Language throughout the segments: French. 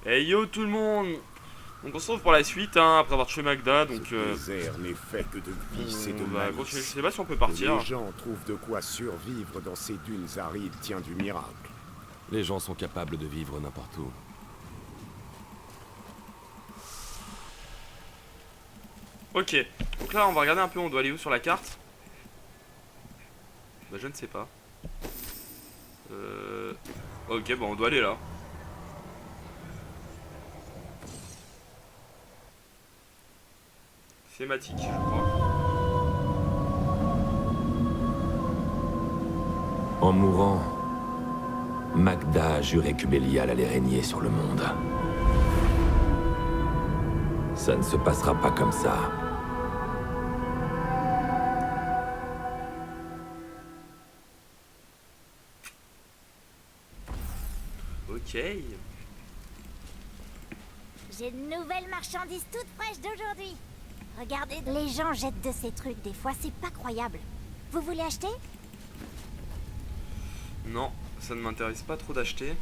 Hey yo tout le monde. Donc on se retrouve pour la suite, hein, après avoir tué Magda, donc Ce désert n'est fait que de vices et de on va continuer. Je malice. sais pas si on peut Que partir. les gens trouvent de quoi survivre dans ces dunes arides tient du miracle. Les gens sont capables de vivre n'importe où. Ok, donc là on va regarder un peu, on doit aller où sur la carte. Bah je ne sais pas. Ok, bon on doit aller là. Thématique, je crois. En mourant, Magda a juré que Bélial allait régner sur le monde. Ça ne se passera pas comme ça. Ok. J'ai de nouvelles marchandises toutes fraîches d'aujourd'hui. Regardez, les gens jettent de ces trucs des fois, c'est pas croyable. Vous voulez acheter? Non, ça ne m'intéresse pas trop d'acheter.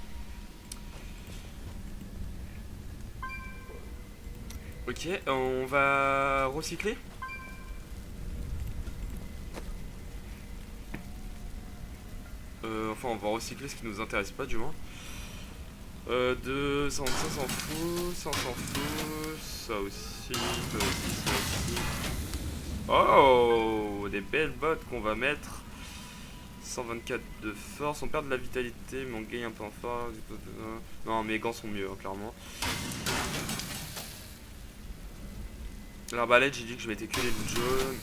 Ok, on va recycler. Enfin, on va recycler ce qui nous intéresse pas, du moins. Ça, ça s'en fout, ça on s'en fout, ça aussi, ça aussi, ça aussi. Oh, des belles bottes qu'on va mettre. 124 de force, on perd de la vitalité, mais on gagne un peu en force. Non, mes gants sont mieux, hein, clairement. L'arbalète, j'ai dit que je mettais que les bouts jaunes.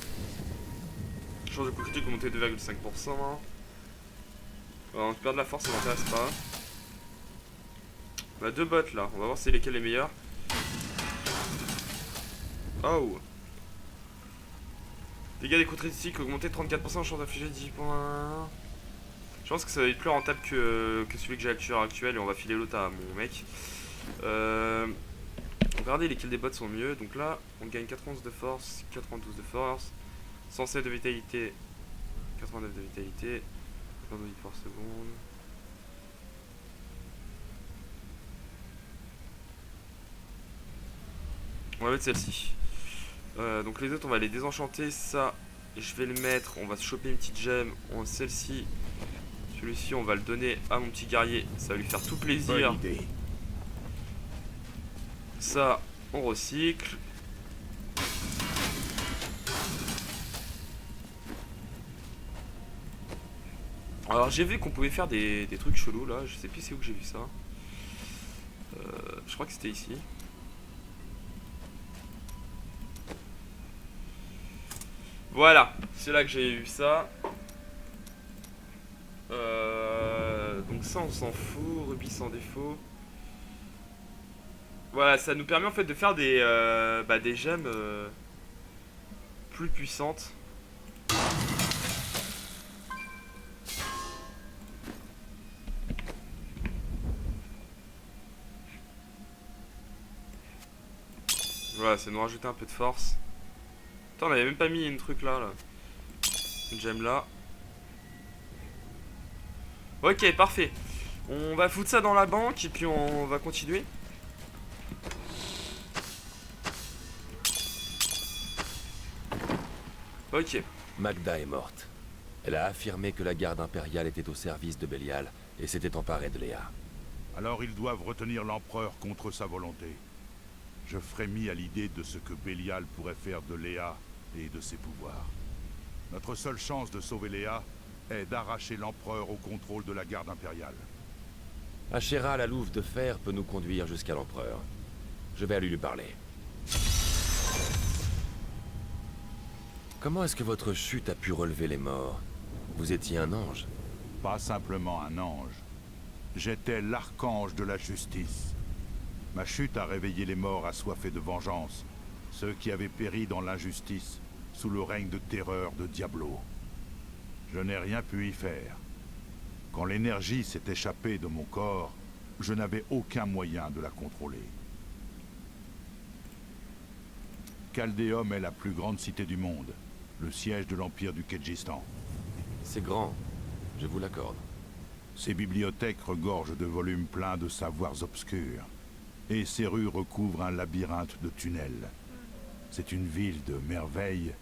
Change de coup critique augmenté 2,5%. On perd de la force, ça m'intéresse pas. On a deux bots là, on va voir c'est lesquels les meilleurs. Oh. Dégâts des coups critiques augmenté 34%, chance d'infliger 10 points. Je pense que ça va être plus rentable que celui que j'ai actuel et on va filer l'autre à mon mec. Regardez lesquels des bots sont mieux. Donc là, on gagne 91 de force, 92 de force, 107 de vitalité, 89 de vitalité, 98 par seconde. On va mettre celle-ci. Donc les autres, on va les désenchanter. Ça, je vais le mettre. On va se choper une petite gemme. Celle-ci, celui-ci, on va le donner à mon petit guerrier. Ça va lui faire tout plaisir. Bonne idée. Ça, on recycle. Alors j'ai vu qu'on pouvait faire des trucs chelous là. Je sais plus c'est où que j'ai vu ça. Je crois que c'était ici. Voilà, c'est là que j'ai eu ça. Donc ça on s'en fout, rubis sans défaut. Voilà, ça nous permet en fait de faire des gemmes plus puissantes. Voilà, ça nous rajouter un peu de force. Attends, on avait même pas mis une truc là. Une gemme là. Ok, parfait. On va foutre ça dans la banque et puis on va continuer. Ok. Magda est morte. Elle a affirmé que la garde impériale était au service de Bélial et s'était emparée de Léa. Alors ils doivent retenir l'empereur contre sa volonté. Je frémis à l'idée de ce que Bélial pourrait faire de Léa et de ses pouvoirs. Notre seule chance de sauver Léa est d'arracher l'empereur au contrôle de la garde impériale. Ashera, la louve de fer, peut nous conduire jusqu'à l'empereur. Je vais aller lui parler. Comment est-ce que votre chute a pu relever les morts? Vous étiez un ange. Pas simplement un ange. J'étais l'archange de la justice. Ma chute a réveillé les morts assoiffés de vengeance, ceux qui avaient péri dans l'injustice, sous le règne de terreur de Diablo. Je n'ai rien pu y faire. Quand l'énergie s'est échappée de mon corps, je n'avais aucun moyen de la contrôler. Chaldéum est la plus grande cité du monde, le siège de l'Empire du Kedjistan. C'est grand, je vous l'accorde. Ses bibliothèques regorgent de volumes pleins de savoirs obscurs. et ses rues recouvrent un labyrinthe de tunnels. C'est une ville de merveilles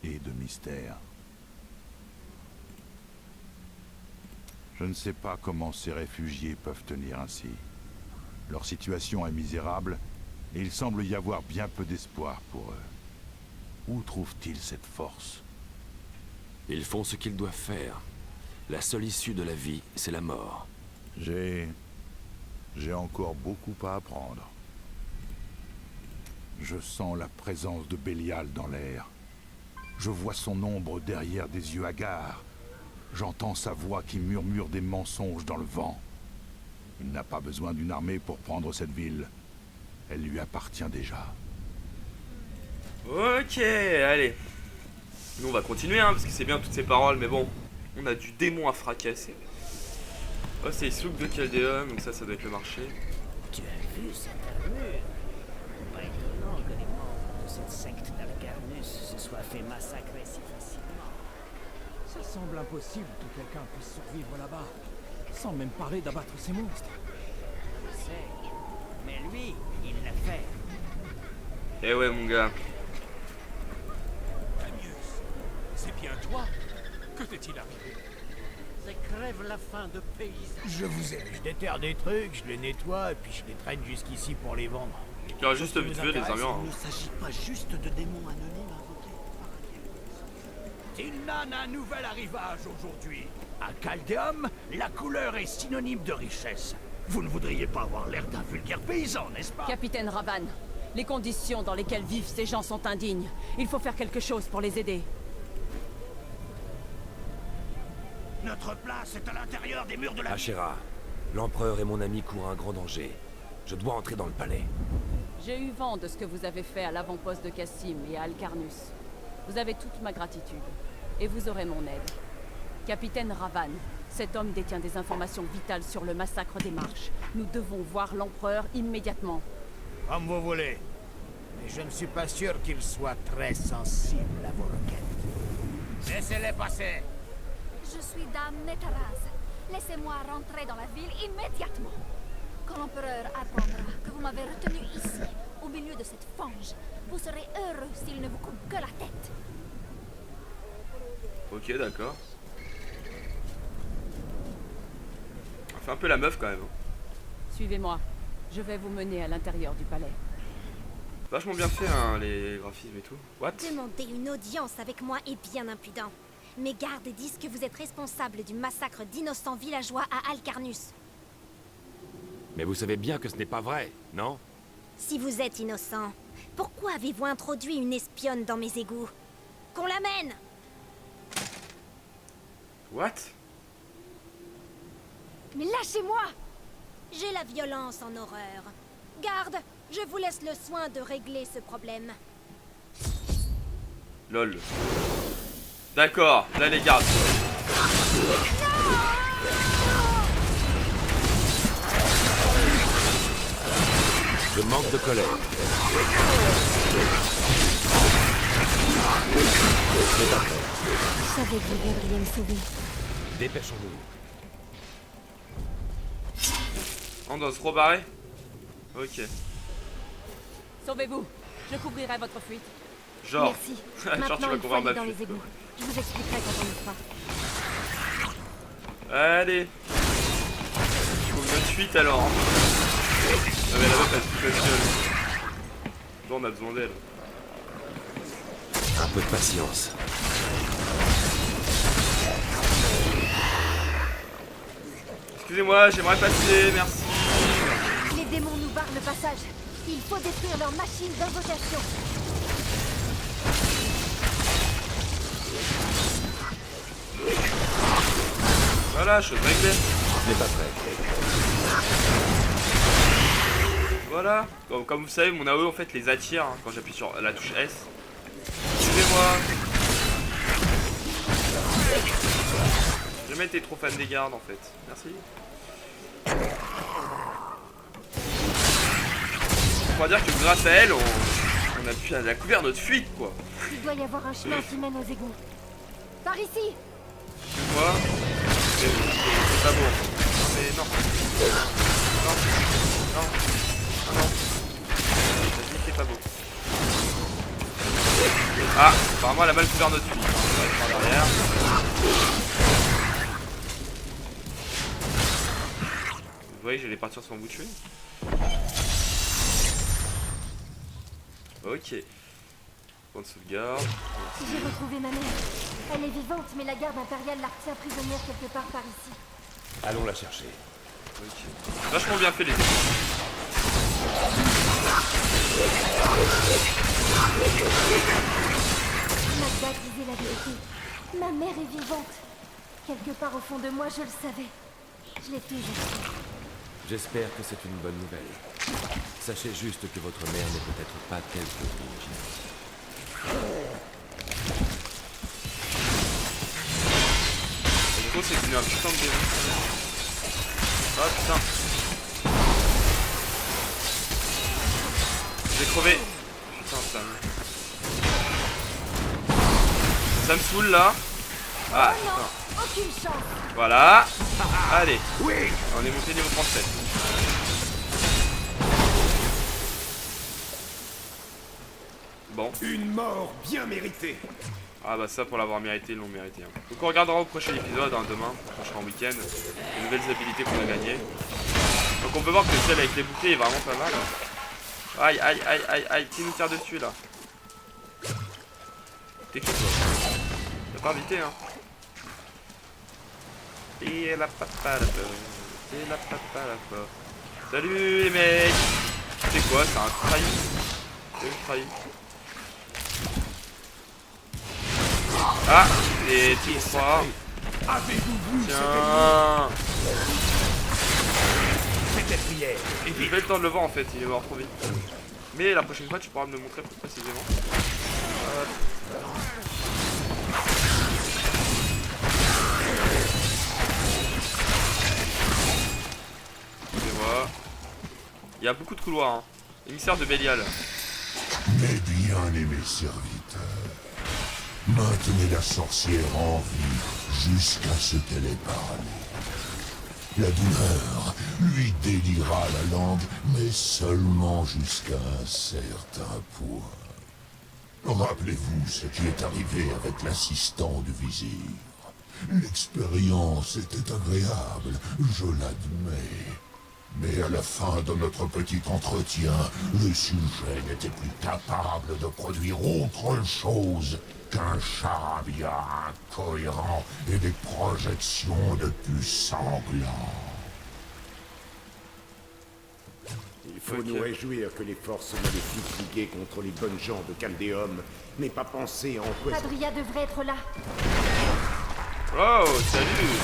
et de mystères. Je ne sais pas comment ces réfugiés peuvent tenir ainsi. Leur situation est misérable, et il semble y avoir bien peu d'espoir pour eux. Où trouvent-ils cette force? Ils font ce qu'ils doivent faire. La seule issue de la vie, c'est la mort. J'ai encore beaucoup à apprendre. Je sens la présence de Bélial dans l'air. Je vois son ombre derrière des yeux hagards. J'entends sa voix qui murmure des mensonges dans le vent. Il n'a pas besoin d'une armée pour prendre cette ville. Elle lui appartient déjà. Ok, allez. Nous on va continuer hein, parce que c'est bien toutes ces paroles, mais bon, on a du démon à fracasser. Oh, c'est Souk de Chaldéum, donc ça doit être le marché. Tu as vu cette armure? Pas étonnant que les membres de cette secte d'Alcarnus se soient fait massacrer si facilement. Ça semble impossible que quelqu'un puisse survivre là-bas, sans même parler d'abattre ces monstres. Je sais, mais lui, il l'a fait. Eh ouais mon gars. Amius, c'est bien toi? Que t'est-il arrivé? Ça crève la faim de paysans. Je vous ai vu, je déterre des trucs, je les nettoie et puis je les traîne jusqu'ici pour les vendre. Il aurait juste vite fait les armures. Il ne s'agit pas juste de démons anonymes invoqués par Tinnan a un nouvel arrivage aujourd'hui. À Chaldéum, la couleur est synonyme de richesse. Vous ne voudriez pas avoir l'air d'un vulgaire paysan, n'est-ce pas? Capitaine Raban, les conditions dans lesquelles vivent ces gens sont indignes. Il faut faire quelque chose pour les aider. Notre place est à l'intérieur des murs de la ville. Ashera, l'empereur et mon ami courent un grand danger. Je dois entrer dans le palais. J'ai eu vent de ce que vous avez fait à l'avant-poste de Cassim et à Alcarnus. Vous avez toute ma gratitude. Et vous aurez mon aide. Capitaine Ravan, cet homme détient des informations vitales sur le massacre des Marches. Nous devons voir l'empereur immédiatement. Comme vous voulez. Mais je ne suis pas sûr qu'il soit très sensible à vos requêtes. Laissez-les passer. Je suis Dame Netaraz. Laissez-moi rentrer dans la ville immédiatement. Quand l'empereur apprendra que vous m'avez retenu ici, au milieu de cette fange, vous serez heureux s'il ne vous coupe que la tête. Ok, d'accord. On fait un peu la meuf quand même. Suivez-moi. Je vais vous mener à l'intérieur du palais. Vachement bien fait hein, les graphismes et tout. What? Demander une audience avec moi est bien impudent. Mes gardes disent que vous êtes responsable du massacre d'innocents villageois à Alcarnus. Mais vous savez bien que ce n'est pas vrai, non? Si vous êtes innocent, pourquoi avez-vous introduit une espionne dans mes égouts? Qu'on l'amène! What? Mais lâchez-moi! J'ai la violence en horreur. Garde, je vous laisse le soin de régler ce problème. Lol. D'accord, là les gardes. Je manque de colère. C'est parfait. Je savais que vous viendriez me sauver. Dépêchons-nous. On doit se rebarrer. Ok. Sauvez-vous. Je couvrirai votre fuite. Genre. Merci. Genre tu Maintenant, vas il faut couvrir aller ma dans fuite. les égouts. Je vous expliquerai quand on y sera. Allez. Je trouve notre fuite alors. Ah mais la meuf elle se fout la gueule. Bon on a besoin d'elle. Un peu de patience. Excusez-moi, j'aimerais passer, merci. Les démons nous barrent le passage. Il faut détruire leur machine d'invocation. Voilà, chose réglée. Je n'ai pas prêt. Voilà. Comme vous savez, mon AOE en fait les attire hein, quand j'appuie sur la touche S. Suivez-moi. J'ai jamais été trop fan des gardes en fait. Merci. On va dire que grâce à elle, on a pu couvrir notre fuite quoi. Il doit y avoir un chemin qui mène aux égouts. Par ici. Excuse-moi. C'est pas bon. Non mais non. Non. Non. Non. Ah, apparemment elle a mal couvert notre fuite. On va être par derrière. Vous voyez que j'allais partir sans vous tuer. Ok. Point de sauvegarde. J'ai retrouvé ma mère. Elle est vivante, mais la garde impériale la retient prisonnière quelque part par ici. Allons la chercher. Ok. Vachement bien fait les efforts. Magda disait la vérité. Ma mère est vivante. Quelque part au fond de moi, je le savais. Je l'ai toujours su. J'espère que c'est une bonne nouvelle. Sachez juste que votre mère n'est peut-être pas telle que vous l'imaginez. Le gros c'est devenu un putain de démon. Ah putain. J'ai crevé. Putain ça me... Ça me saoule là. Ah putain. Aucune chance. Voilà. Allez. Oui. On est monté niveau 37. Bon. Une mort bien méritée. Ah bah ça pour l'avoir mérité, ils l'ont mérité. Hein. Donc on regardera au prochain épisode, hein, demain, quand je serai en week-end, les nouvelles habilités qu'on a gagnées. Donc on peut voir que celle avec les boucliers est vraiment pas mal. Hein. Aïe aïe aïe aïe aïe, qui nous tire dessus là? T'es qui toi? T'as pas invité hein? Et la papa la peur. Et la papa la peur. Salut les mecs. C'est quoi? C'est un trahi? C'est une trahi. Ah, les petits froids. Tiens. J'ai pas eu le temps de le voir en fait, il est mort trop vite. Mais la prochaine fois tu pourras me le montrer plus précisément. Excusez-moi. Il y a beaucoup de couloirs. Hein. Émissaire de Bélial. Mes bien-aimés serviteurs, maintenez la sorcière en vie jusqu'à ce qu'elle ait parlé. La douleur lui déliera la langue, mais seulement jusqu'à un certain point. Rappelez-vous ce qui est arrivé avec l'assistant du vizir. L'expérience était agréable, je l'admets. Mais à la fin de notre petit entretien, le sujet n'était plus capable de produire autre chose qu'un charabia incohérent et des projections de pus sanglants. Il faut nous réjouir que les forces maléfiques liguées contre les bonnes gens de Caldéum n'aient pas pensé à empoisonner. Adria devrait être là. Oh, salut.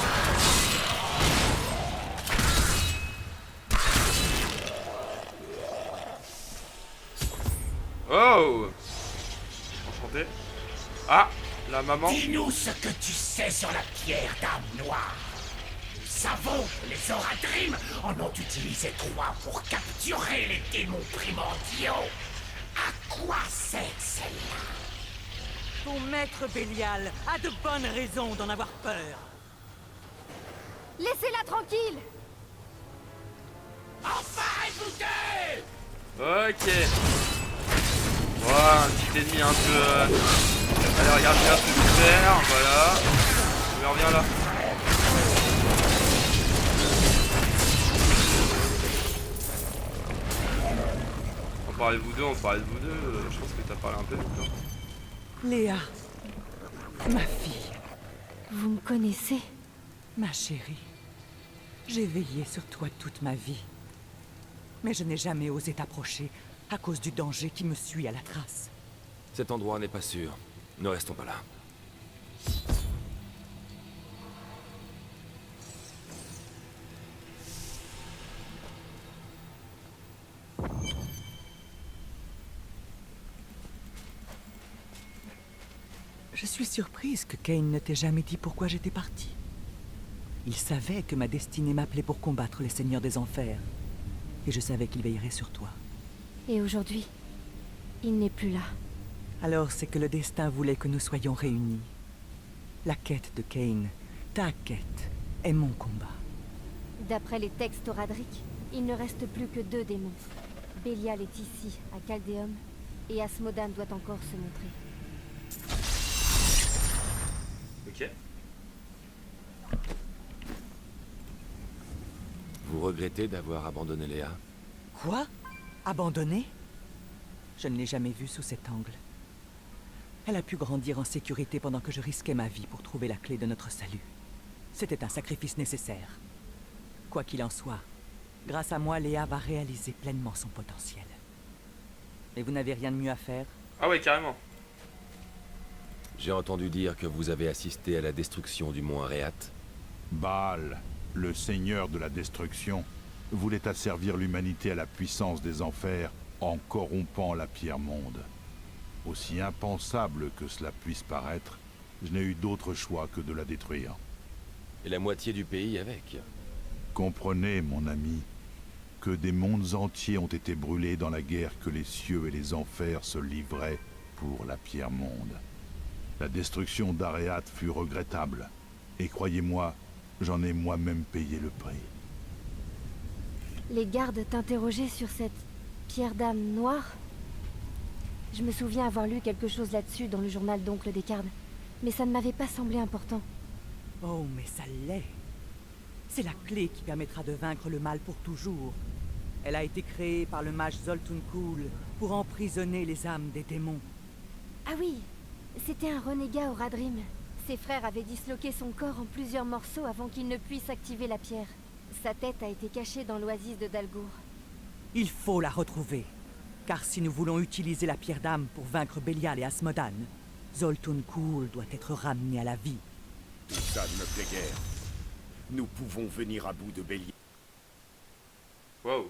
Oh. Enchanté. Ah, la maman. Dis-nous ce que tu sais sur la pierre d'âme noire. Nous savons que les Oradrim en ont utilisé 3 pour capturer les démons primordiaux. À quoi sert celle-là? Ton maître Bélial a de bonnes raisons d'en avoir peur. Laissez-la tranquille. Enfin, écoutez! Ok. Voilà, un petit ennemi un peu... Allez, regarde bien ce que je vais faire, voilà. Je reviens là. On parlait de vous deux, je pense que t'as parlé un peu vite, hein. Léa, ma fille, Vous me connaissez? ma chérie, j'ai veillé sur toi toute ma vie. Mais je n'ai jamais osé t'approcher à cause du danger qui me suit à la trace. Cet endroit n'est pas sûr. Ne restons pas là. Je suis surprise que Kain ne t'ait jamais dit pourquoi j'étais partie. Il savait que ma destinée m'appelait pour combattre les seigneurs des enfers. Et je savais qu'il veillerait sur toi. Et aujourd'hui, il n'est plus là. Alors c'est que le destin voulait que nous soyons réunis. La quête de Kain, ta quête, est mon combat. D'après les textes Oradric, il ne reste plus que 2 démons. Bélial est ici, à Caldéum, et Asmodan doit encore se montrer. Ok. Vous regrettez d'avoir abandonné Léa? Quoi? Abandonnée? Je ne l'ai jamais vue sous cet angle. Elle a pu grandir en sécurité pendant que je risquais ma vie pour trouver la clé de notre salut. C'était un sacrifice nécessaire. Quoi qu'il en soit, grâce à moi, Léa va réaliser pleinement son potentiel. Et vous n'avez rien de mieux à faire? Ah ouais, carrément. J'ai entendu dire que vous avez assisté à la destruction du mont Areat. Baal, le seigneur de la destruction, voulait asservir l'humanité à la puissance des enfers en corrompant la pierre-monde. Aussi impensable que cela puisse paraître, je n'ai eu d'autre choix que de la détruire. Et la moitié du pays avec. Comprenez, mon ami, que des mondes entiers ont été brûlés dans la guerre que les cieux et les enfers se livraient pour la pierre-monde. La destruction d'Areat fut regrettable, et croyez-moi, j'en ai moi-même payé le prix. Les gardes t'interrogeaient sur cette pierre d'âme noire? Je me souviens avoir lu quelque chose là-dessus dans le journal d'Oncle Descartes, mais ça ne m'avait pas semblé important. Oh, mais ça l'est. C'est la clé qui permettra de vaincre le mal pour toujours. Elle a été créée par le mage Zoltun Kulle pour emprisonner les âmes des démons. Ah oui, c'était un renégat au Radrim. Ses frères avaient disloqué son corps en plusieurs morceaux avant qu'il ne puisse activer la pierre. Sa tête a été cachée dans l'oasis de Dalgour. Il faut la retrouver. Car si nous voulons utiliser la pierre d'âme pour vaincre Bélial et Asmodan, Zoltun Kulle doit être ramené à la vie. Tout ça ne me plaît guère. Nous pouvons venir à bout de Bélial. Waouh.